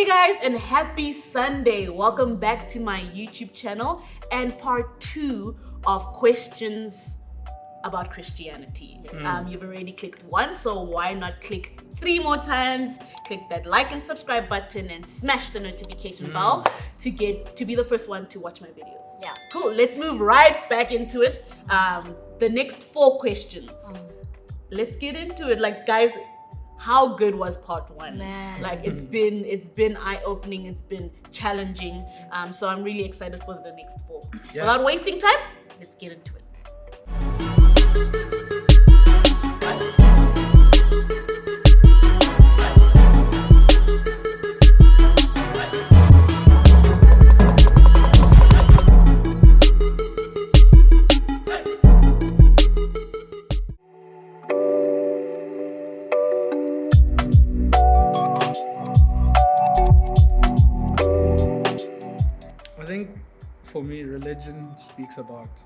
Hey guys, and happy Sunday. Welcome back to my YouTube channel and part 2 of questions about Christianity. You've already clicked once, so why not click 3 more times? Click that like and subscribe button and smash the notification bell to be the first one to watch my videos. Yeah. Cool. Let's move right back into it. The next 4 questions. Let's get into it. Like, guys, how good was part 1? Man. Like, it's been eye-opening, it's been challenging. So I'm really excited for the next 4. Yeah. Without wasting time, let's get into it. I think for me, religion speaks about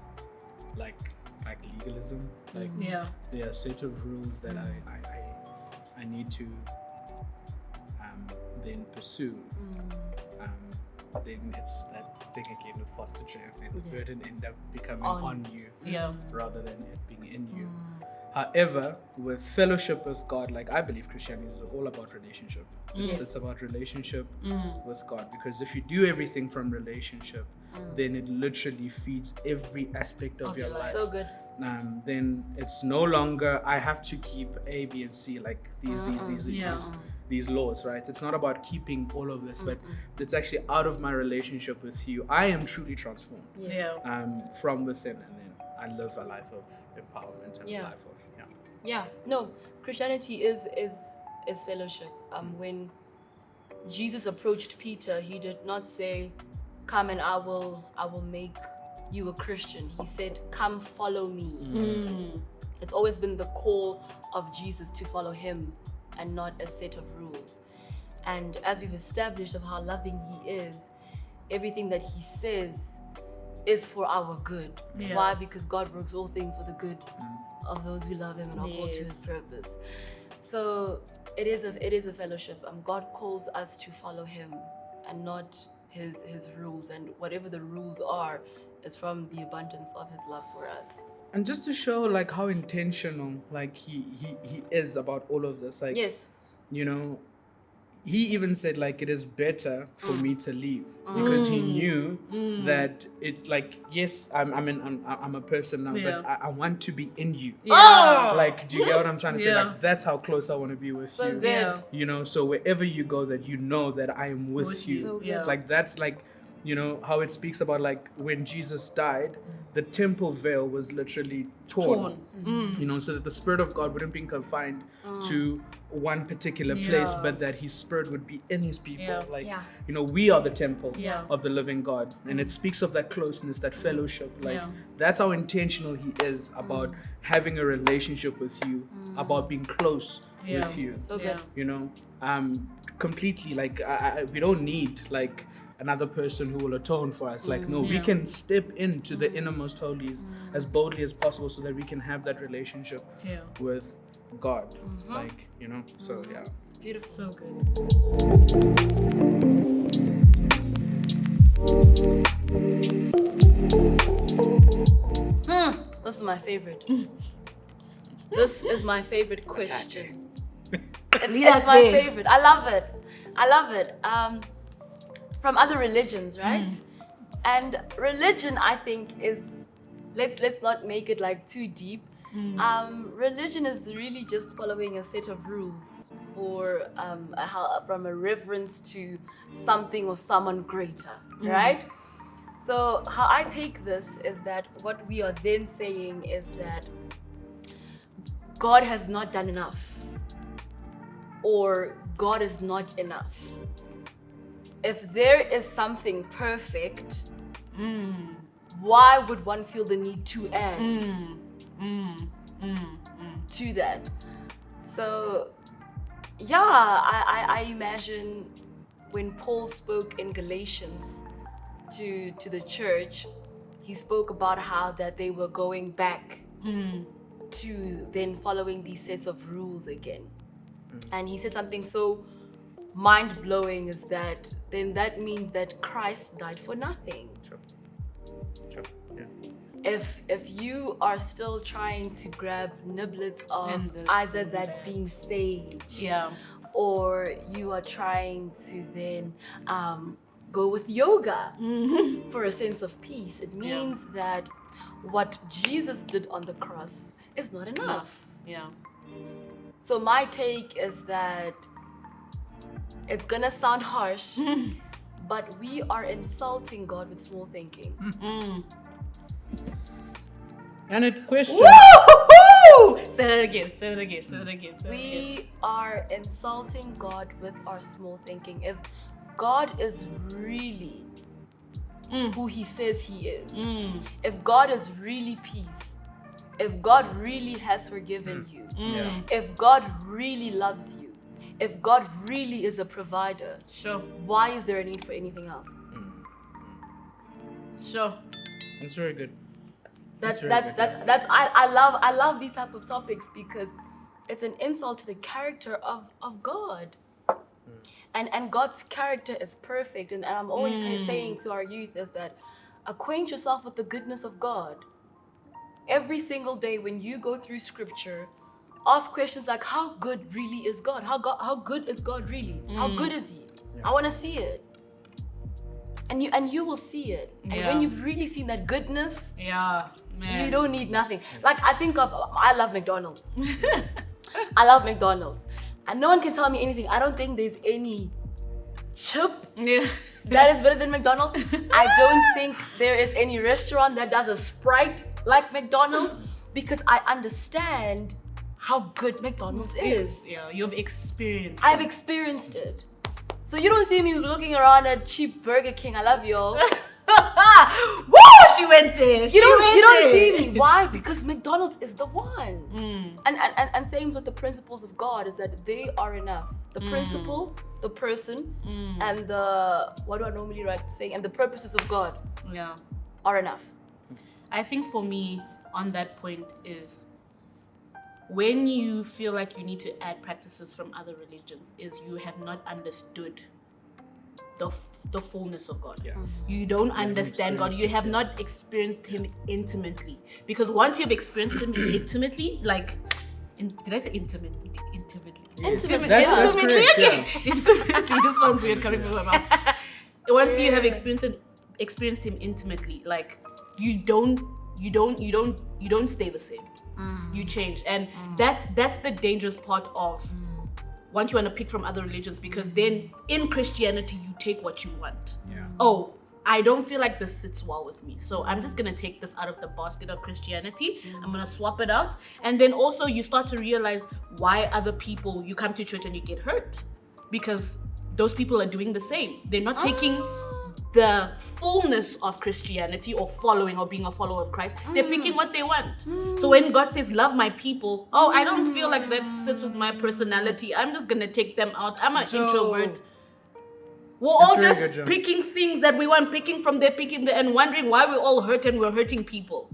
like legalism. Like Yeah. there are a set of rules that I need to then pursue. Then it's that thing again with foster care. Then the burden end up becoming on you Yeah. rather than it being in you. However, with fellowship with God, like I believe Christianity is all about relationship. It's about relationship with God, because if you do everything from relationship, then it literally feeds every aspect of your life. So good. Then it's no longer I have to keep A, B, and C, like these laws, right? It's not about keeping all of this, but it's actually out of my relationship with you. I am truly transformed Yeah. from within, and then I live a life of empowerment and a life of No, Christianity is fellowship. When Jesus approached Peter, he did not say, "Come and I will make you a Christian." He said, "Come, follow me." It's always been the call of Jesus to follow him and not a set of rules. And as we've established of how loving he is, everything that he says is for our good. Yeah. Why? Because God works all things for the good of those who love him and are called to his purpose. So it is a fellowship. God calls us to follow him and not his rules, and whatever the rules are is from the abundance of his love for us. And just to show like how intentional like he is about all of this, like Yes. you know, he even said like it is better for me to leave, because he knew that it, like, yes, I'm a person now, Yeah. but I want to be in you. Yeah. Like, do you get what I'm trying to say? Yeah. Like, that's how close I want to be with So you. good. Yeah. You know, so wherever you go, that you know that I am with With you. you. So good. Yeah. Like, that's like, you know, how it speaks about like when Jesus died, the temple veil was literally torn. You know, so that the Spirit of God wouldn't be confined to one particular place, Yeah. but that His Spirit would be in His people. Yeah. Like, Yeah. you know, we are the temple Yeah. of the living God. And it speaks of that closeness, that fellowship. Like, Yeah. that's how intentional He is about having a relationship with you, about being close Yeah. with you. So Yeah. good. You know, completely. Like, we don't need like another person who will atone for us. Like, no, we Yeah. can step into the innermost holies as boldly as possible, so that we can have that relationship Yeah. with God. Like, you know, so yeah. Beautiful. So good. This is my favorite. This is my favorite question. Lead It's us my there. favorite. I love it. From other religions, right? And religion, I think, is let's not make it like too deep. Religion is really just following a set of rules for from a reverence to something or someone greater, right? So how I take this is that what we are then saying is that God has not done enough, or God is not enough. If there is something perfect, why would one feel the need to add to that? So, yeah, I imagine when Paul spoke in Galatians to the church, he spoke about how that they were going back to then following these sets of rules again. And he said something so mind-blowing is that then that means that Christ died for nothing. Sure. Yeah. If you are still trying to grab niblets of And this either and that that. being sage, Yeah. or you are trying to then go with yoga for a sense of peace, it means that what Jesus did on the cross is not enough. Yeah. So my take is that it's gonna sound harsh, but we are insulting God with small thinking. And it questions. Woo! Say that again. Say that again. Say that again. Say that again. We are insulting God with our small thinking. If God is really who He says He is, if God is really peace, if God really has forgiven you, Yeah. if God really loves you, if God really is a provider, Sure. why is there a need for anything else? Sure. It's very good. That's very that's good, that's I love these type of topics because it's an insult to the character of God. And God's character is perfect. And I'm always saying to our youth is that acquaint yourself with the goodness of God. Every single day when you go through scripture, ask questions like how good really is God? How good is God really? How good is He? I want to see it. And you will see it. And Yeah. when you've really seen that goodness, Yeah, man. you don't need nothing. Like I love McDonald's. I love McDonald's. And no one can tell me anything. I don't think there's any chip Yeah. that is better than McDonald's. I don't think there is any restaurant that does a Sprite like McDonald's because I understand how good McDonald's is. Yeah, you've experienced. I've experienced it. So you don't see me looking around at cheap Burger King. I love y'all. Woo! She went there. You don't see me. Why? Because McDonald's is the one. And same with the principles of God is that they are enough. The principle, the person, and the what do I normally like to say? And the purposes of God Yeah. are enough. I think for me, on that point is when you feel like you need to add practices from other religions, is you have not understood the fullness of God. Yeah. You don't understand God. You have not experienced Him intimately. Because once you've experienced Him intimately, like, did I say intimately? Intimately. That's Intimately, correct, okay. yeah. Intimately, this sounds weird coming from my mouth. Once you have experienced Him intimately, like you don't stay the same. You change, and that's the dangerous part of once you want to pick from other religions, because then in Christianity you take what you want. Yeah. Oh, I don't feel like this sits well with me, so I'm just gonna take this out of the basket of Christianity. I'm gonna swap it out, and then also you start to realize why other people, you come to church and you get hurt because those people are doing the same. They're not taking the fullness of Christianity or following or being a follower of Christ. They're picking what they want. So when God says love my people, oh, I don't feel like that sits with my personality. I'm just gonna take them out. I'm an introvert. We're all very just good, Joe. picking things that we want, picking from there, and wondering why we're all hurt and we're hurting people.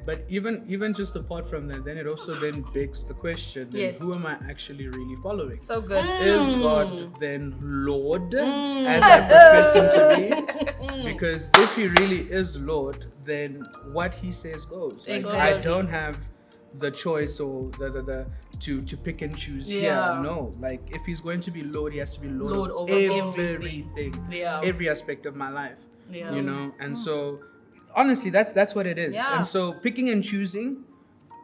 But even just apart from that, then it also then begs the question, then Yes. who am I actually really following? So good. Is God then Lord, as I profess Him to be? Because if He really is Lord, then what He says goes. Like, I Exactly. don't have the choice or the to pick and choose Yeah. here. No, like if He's going to be Lord, He has to be Lord, Lord of over everything, Yeah. every aspect of my life. Yeah. You know, and so honestly, that's what it is. Yeah. And so picking and choosing.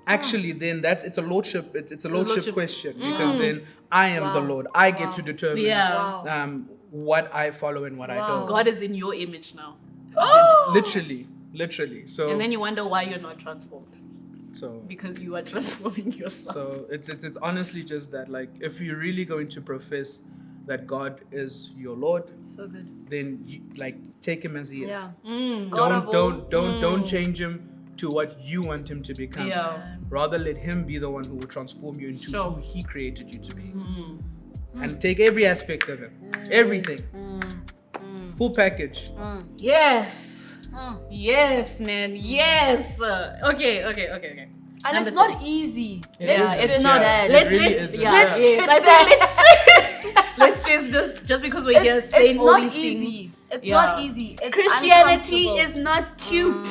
Actually, then it's a lordship. It's a lordship question because then I am the Wow. Lord. I get to determine Yeah. Wow. what I follow and what I Wow. don't. God is in your image now. Literally. So And then you wonder why you're not transformed. so Because you are transforming yourself. so it's honestly just that, like, if you're really going to profess that God is your Lord, So good. then you like take Him as He is. Yeah. God of Don't change Him to what you want Him to become. Yeah. Rather let Him be the one who will transform you into Sure. who He created you to be. And take every aspect of Him. Everything. Full package. Yes. Yes, man. Yes. Okay. And Number it's not seven. easy. It Yeah, is. it's Yeah, not. it Let's really let's isn't. yeah. Let's Yes, I think let's let's just because we're here saying all not these easy. things. It's Yeah. not easy. It's Christianity uncomfortable. is not cute.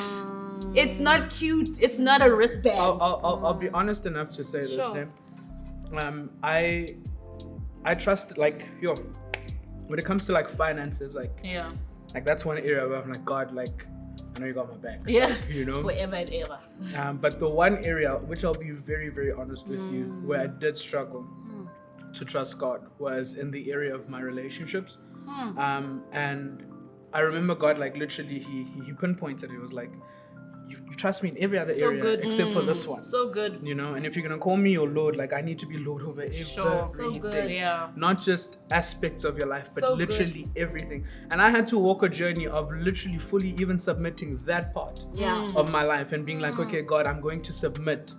It's not cute. It's not a wristband. I'll be honest enough to say this, Sure. then. I trust, like, when it comes to like finances, like that's one area where I'm like, God, like, I know you got my back. Yeah. You know? Forever and ever. But the one area which I'll be very, very honest with you, where I did struggle to trust God was in the area of my relationships. And I remember God, like, literally he pinpointed it. It was like, you trust me in every other So area good. except for this one. So good. You know, and if you're gonna call me your Lord, like, I need to be Lord over everything. So good. Yeah. Not just aspects of your life, but So literally everything. And I had to walk a journey of literally fully even submitting that part Yeah. of my life and being like, okay, God, I'm going to submit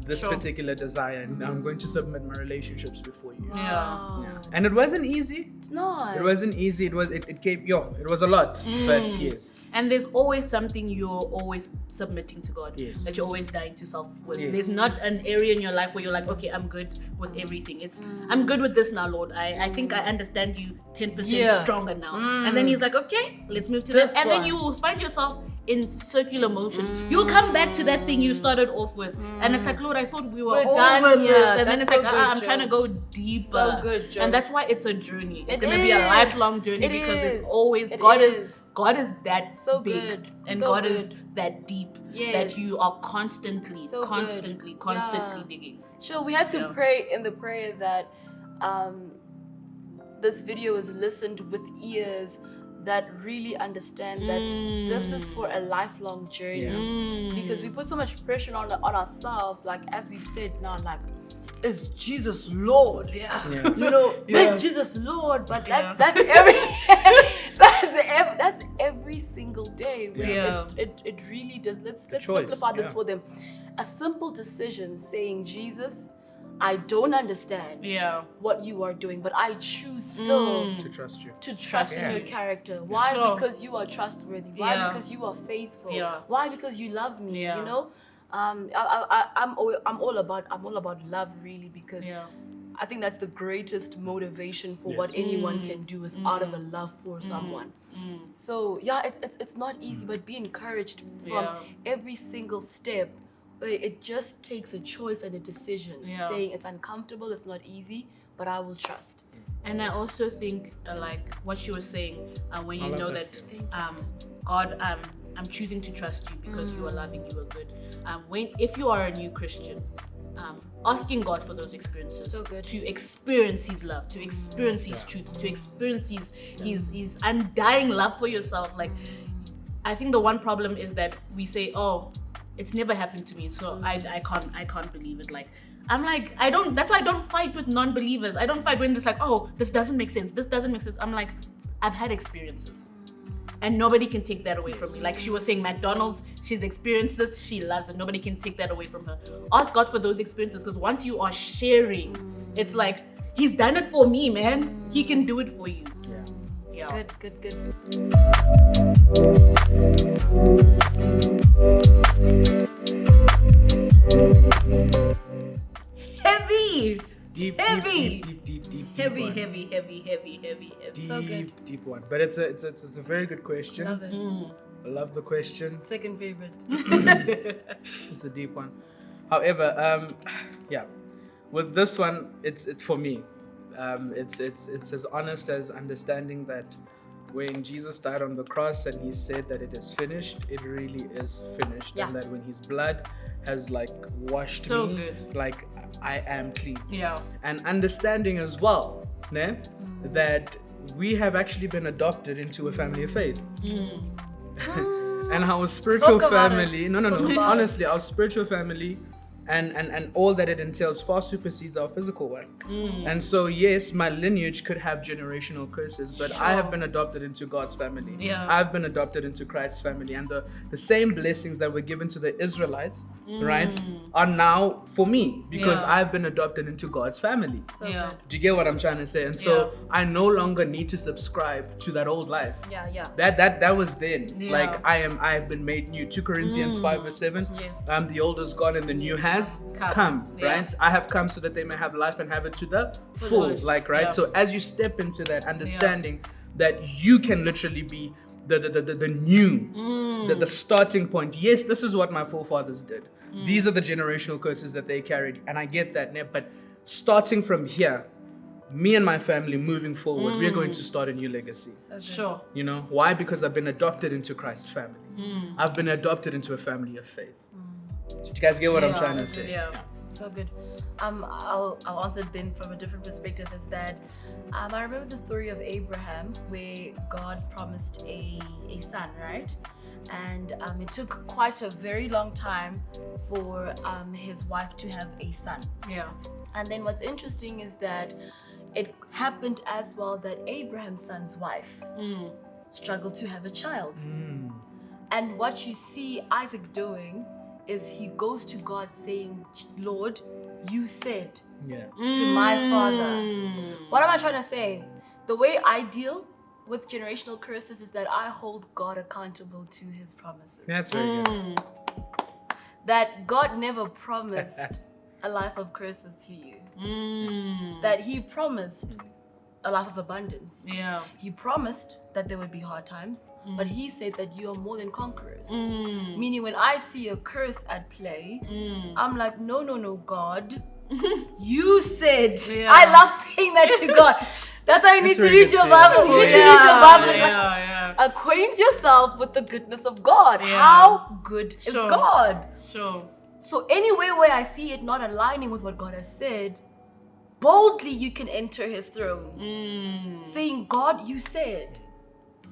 this Sure. particular desire, and I'm going to submit my relationships before you. Yeah. And it wasn't easy. It's not. It wasn't easy. It came, it was a lot. But yes. And there's always something you're always submitting to God. Yes. That you're always dying to self with. Yes. There's not an area in your life where you're like, okay, I'm good with everything. It's I'm good with this now, Lord. I think I understand you 10% Yeah. stronger now. And then he's like, okay, let's move to this. This And then one. you will find yourself in circular motions. You'll come back to that thing you started off with. And it's like, Lord, I thought we were We're over done this. here. And then That's it's like, so good, I'm Joe. trying to go deeper. So good, Joe. And that's why it's a journey. It's It going to be a is. lifelong journey It because there's is. always It God is. is that So big good. and So God is good. that deep Yes. that you are constantly So good. Yeah. digging. Sure, we had to Yeah. pray in the prayer that this video is listened with ears that really understand that this is for a lifelong journey. Because we put so much pressure on ourselves, like as we've said now, like, is Jesus Lord? Yeah. Yeah. You know, Yeah. make Jesus Lord, but Yeah. that's every that's every single day. Where Yeah. it really does. Let's choice, simplify this yeah. for them. A simple decision saying, Jesus, I don't understand Yeah. what you are doing, but I choose still To trust you. to trust Yeah. in your character. Why? Sure. Because you are trustworthy. Why? Yeah. Because you are faithful. Yeah. Why? Because you love me. Yeah. You know, I'm all about love, really, because Yeah. I think that's the greatest motivation for Yes. what anyone can do is out of a love for someone. So yeah, it's not easy, but be encouraged from Yeah. every single step. It just takes a choice and a decision, Yeah. saying it's uncomfortable, it's not easy, but I will trust. And I also think like what she was saying when you I love know that. that God I'm choosing to trust you because you are loving, you are good. If you are a new Christian, asking God for those experiences, So good. to experience His love, to experience His truth, to experience His undying love for yourself. Like, I think the one problem is that we say, "Oh, it's never happened to me, so I can't believe it." Like, I'm like, that's why I don't fight with non-believers. I don't fight when it's like, "Oh, this doesn't make sense. This doesn't make sense." I'm like, I've had experiences. And nobody can take that away from me. Like she was saying, McDonald's, she's experienced this, she loves it. Nobody can take that away from her. Ask God for those experiences, because once you are sharing, it's like, He's done it for me, man. He can do it for you. Yeah. Good. Heavy! Deep, Heavy. deep Heavy, one. heavy. So good. Deep one. But it's a very good question. Love it. I love the question. Second favorite. It's a deep one. However, yeah, with this one, it's for me. It's as honest as understanding that when Jesus died on the cross and He said that it is finished, it really is finished, Yeah. and that when His blood has like washed So me, good. like I am clean. Yeah. And understanding as well, ne, that we have actually been adopted into a family of faith. And our spiritual Talk about family, it. no, Talk about honestly, our spiritual family and all that it entails far supersedes our physical one. And so, yes, my lineage could have generational curses, but I have been adopted into God's family. Yeah. I've been adopted into Christ's family. And the same blessings that were given to the Israelites, right, are now for me because Yeah. I've been adopted into God's family. So Yeah. good. Do you get what I'm trying to say? And so I no longer need to subscribe to that old life. Yeah. That was then. Yeah. Like I have been made new. 2 Corinthians 5:7. Yes. The old is gone and the new has has Come. come, Yeah. right? I have come so that they may have life and have it to the full, Full. like, right? Yeah. So as you step into that understanding that you can literally be the new, the starting point. Yes, this is what my forefathers did. These are the generational curses that they carried, and I get that, but starting from here, me and my family moving forward, we're going to start a new legacy. Sure. You know why? Because I've been adopted into Christ's family. I've been adopted into a family of faith. Did you guys get what I'm trying to say? Yeah. So good. I'll answer it then from a different perspective. Is that I remember the story of Abraham where God promised a son, right? And it took quite a very long time for his wife to have a son. Yeah. And then what's interesting is that it happened as well that Abraham's son's wife struggled to have a child. And what you see Isaac doing is he goes to God saying, Lord, you said to my father. What am I trying to say? The way I deal with generational curses is that I hold God accountable to his promises. That's very good. That God never promised a life of curses to you. That he promised a life of abundance. Yeah. He promised that there would be hard times, but he said that you are more than conquerors. Meaning when I see a curse at play, I'm like, no, God. You said. Yeah. I love saying that to God. That's why you need to very read good your to say. Bible. You need to read your Bible. Acquaint yourself with the goodness of God. Yeah. How good is Sure. God? Sure. So anywhere where I see it not aligning with what God has said, boldly you can enter his throne. Saying, God, you said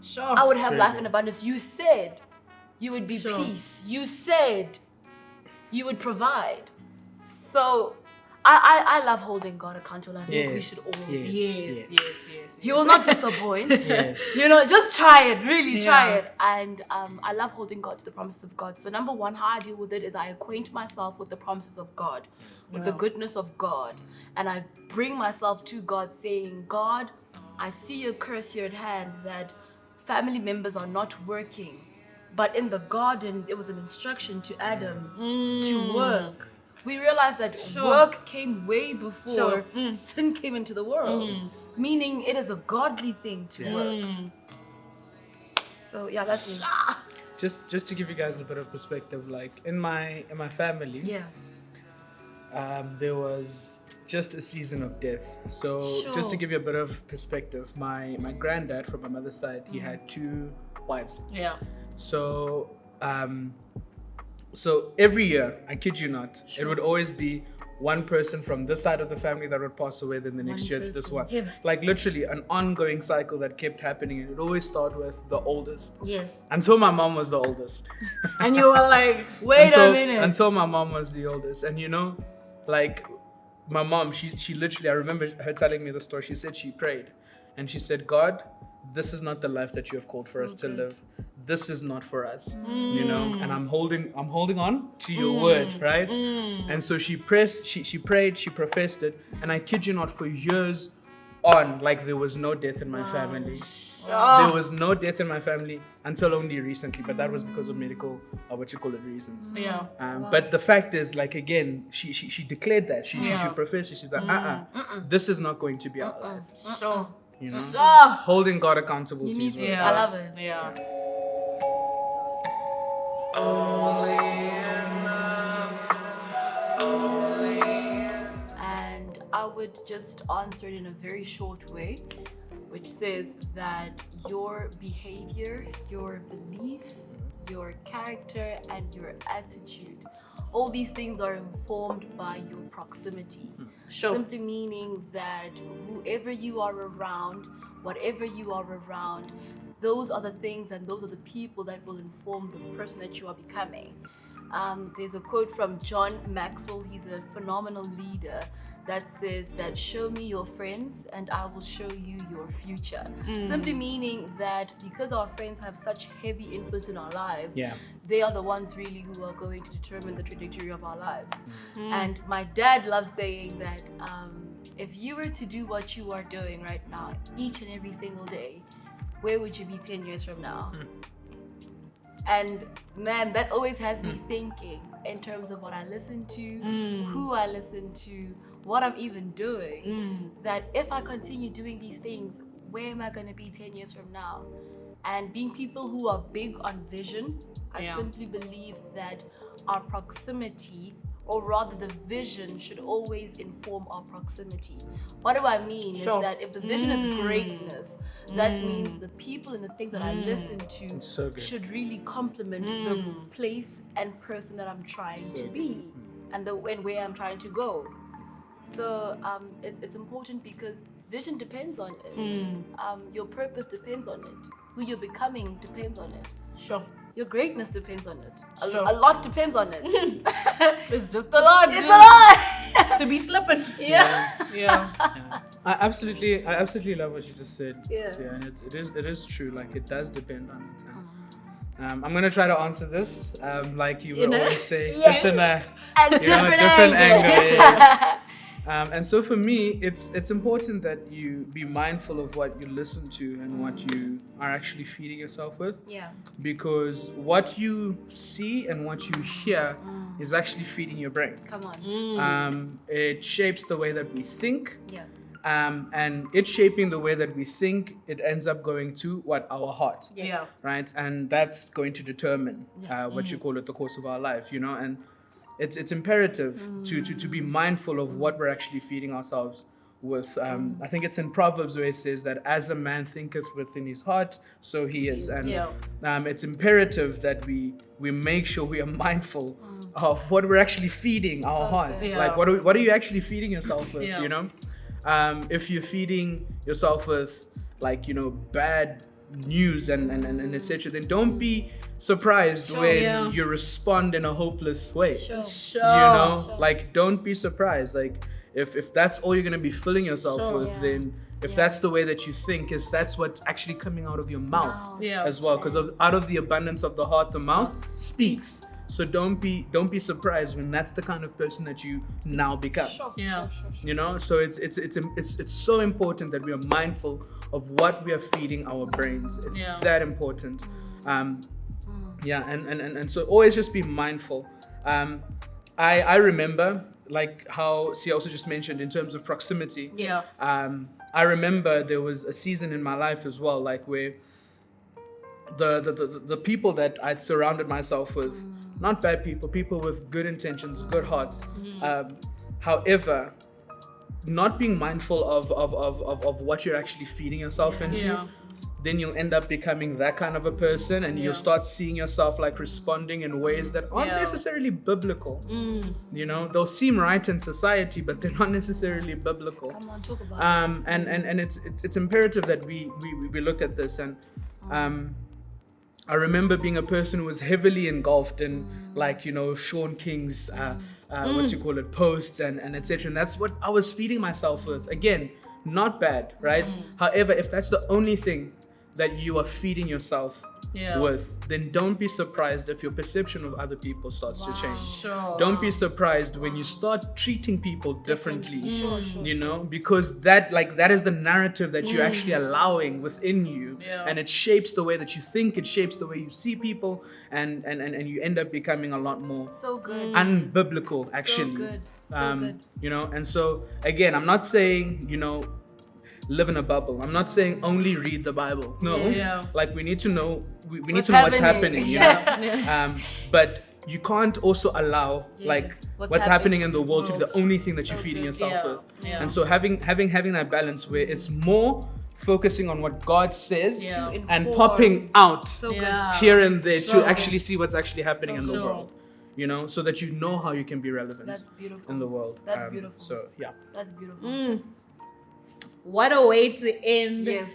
Sure. I would have very life good. in abundance. You said you would be Sure. peace. You said you would provide. So I love holding God accountable. I think we should all. Yes. He will not disappoint. Yes. Just try it. Really try Yeah. it. And I love holding God to the promises of God. So number one, how I deal with it is I acquaint myself with the promises of God, with the goodness of God. And I bring myself to God saying, God, I see a curse here at hand that family members are not working. But in the garden, there was an instruction to Adam to work. We realized that work came way before sin came into the world. Meaning it is a godly thing to work. So yeah, that's me. Just to give you guys a bit of perspective, like in my family, there was just a season of death. So just to give you a bit of perspective, my granddad from my mother's side, he had 2 wives. Yeah. So so every year, I kid you not, it would always be one person from this side of the family that would pass away, then the next year it's this one. Yeah. Like literally an ongoing cycle that kept happening, and it always started with the oldest. Yes. Until my mom was the oldest. And you were like, Wait a minute. Until my mom was the oldest. And like my mom, she literally, I remember her telling me the story. She said she prayed and she said, God, this is not the life that you have called for us to live. This is not for us, and I'm holding on to your word, right? And so she prayed, she professed it, and I kid you not, for years on, like there was no death in my family. There was no death in my family until only recently, but that was because of medical, reasons. yeah. But the fact is, like again, she declared that she professed it. She's like, this is not going to be our life. Sure. Holding God accountable to His word. Yeah. I love it. Yeah. And I would just answer it in a very short way, which says that your behavior, your belief, your character, and your attitude, all these things are informed by your proximity. Sure. Simply meaning that whoever you are around, whatever you are around, those are the things and those are the people that will inform the person that you are becoming. There's a quote from John Maxwell. He's a phenomenal leader that says that show me your friends and I will show you your future. Simply meaning that because our friends have such heavy influence in our lives, they are the ones really who are going to determine the trajectory of our lives. And my dad loves saying that if you were to do what you are doing right now, each and every single day, where would you be 10 years from now? And man, that always has me thinking in terms of what I listen to, who I listen to, what I'm even doing. That if I continue doing these things, where am I going to be 10 years from now? And being people who are big on vision, I simply believe that our proximity, or rather the vision, should always inform our proximity. What do I mean? Is that if the vision is greatness, that means the people and the things that I listen to should really complement the place and person that I'm trying to be and where I'm trying to go. So it's important because vision depends on it. Your purpose depends on it. Who you're becoming depends on it. Sure. Your greatness depends on it. Sure. A lot depends on it. It's just a lot. It's a lot. To be slipping. Yeah. Yeah. I absolutely love what you just said. Yeah. And it is true. Like it does depend on it. I'm gonna try to answer this, like you would always say, just in a different angle. Yes. And so for me, it's important that you be mindful of what you listen to and what you are actually feeding yourself with. Yeah. Because what you see and what you hear is actually feeding your brain. Come on. It shapes the way that we think. Yeah. And it's shaping the way that we think. It ends up going to our heart. Yes. Yeah. Right? And that's going to determine what you call it, the course of our life, and it's imperative to be mindful of what we're actually feeding ourselves with. I think it's in Proverbs where it says that as a man thinketh within his heart, so he is. And it's imperative that we make sure we are mindful of what we're actually feeding our hearts. Yeah. Like what are you actually feeding yourself with? Yeah. If you're feeding yourself with bad news and etc., then don't be surprised when you respond in a hopeless way. Sure. Like don't be surprised. Like if that's all you're gonna be filling yourself with, then if that's the way that you think, that's what's actually coming out of your mouth as well. Because out of the abundance of the heart, the mouth speaks. So don't be surprised when that's the kind of person that you now become. So it's so important that we are mindful of what we are feeding our brains. It's that important. And so always just be mindful. I remember, like how Sia also just mentioned in terms of proximity. Yeah. I remember there was a season in my life as well, like where the people that I'd surrounded myself with, not bad people with good intentions, good hearts. However, not being mindful of what you're actually feeding yourself into, then you'll end up becoming that kind of a person, and you'll start seeing yourself like responding in ways that aren't necessarily biblical. They'll seem right in society, but they're not necessarily biblical. Come on, talk about it. And it's imperative that we look at this. And I remember being a person who was heavily engulfed in Sean King's posts and etc. And that's what I was feeding myself with. Again, not bad, right? However, if that's the only thing that you are feeding yourself with, then don't be surprised if your perception of other people starts to change. Sure. Don't be surprised when you start treating people differently. Because that is the narrative that you're actually allowing within you, and it shapes the way that you think, it shapes the way you see people, and you end up becoming a lot more unbiblical actually. So good. And so again, I'm not saying live in a bubble. I'm not saying only read the Bible. No. Like we need to know we need to know what's happening. But you can't also allow what's happening in the world to be the only thing that you're feeding yourself with. And so having that balance where it's more focusing on what God says and popping out here and there to actually see what's actually happening in the world. So that you know how you can be relevant in the world. That's beautiful. So That's beautiful. What a way to end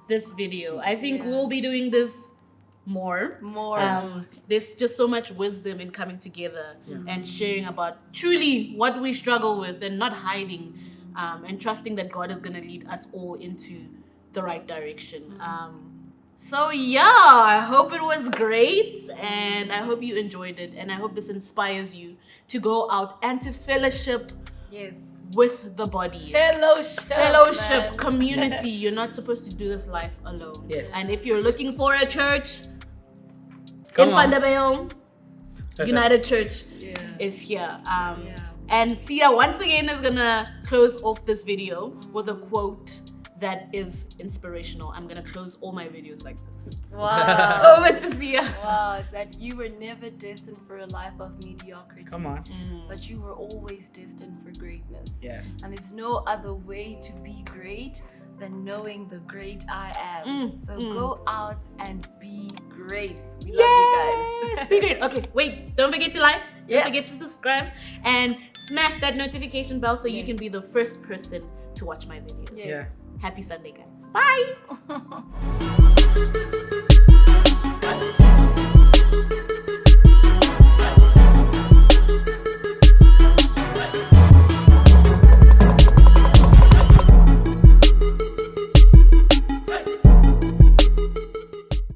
this video. I think we'll be doing this more. There's just so much wisdom in coming together and sharing about truly what we struggle with and not hiding, and trusting that God is going to lead us all into the right direction. So I hope it was great, and I hope you enjoyed it, and I hope this inspires you to go out and to fellowship with the body. Fellowship, community. You're not supposed to do this life alone. Yes. And if you're looking for a church, Come in on. Vanderbilt. United Church Yeah. is here. Yeah. And Sia once again is gonna close off this video with a quote that is inspirational. I'm gonna close all my videos like this. Wow. Over to Sia. Wow, it's that you were never destined for a life of mediocrity. Come on. But you were always destined for greatness. Yeah. And there's no other way to be great than knowing the great I am. So go out and be great. We love you guys. Be great. Okay, wait, don't forget to like, don't Yeah. forget to subscribe, and smash that notification bell so you can be the first person to watch my videos. Yes. Yeah. Happy Sunday, guys. Bye. Yeah.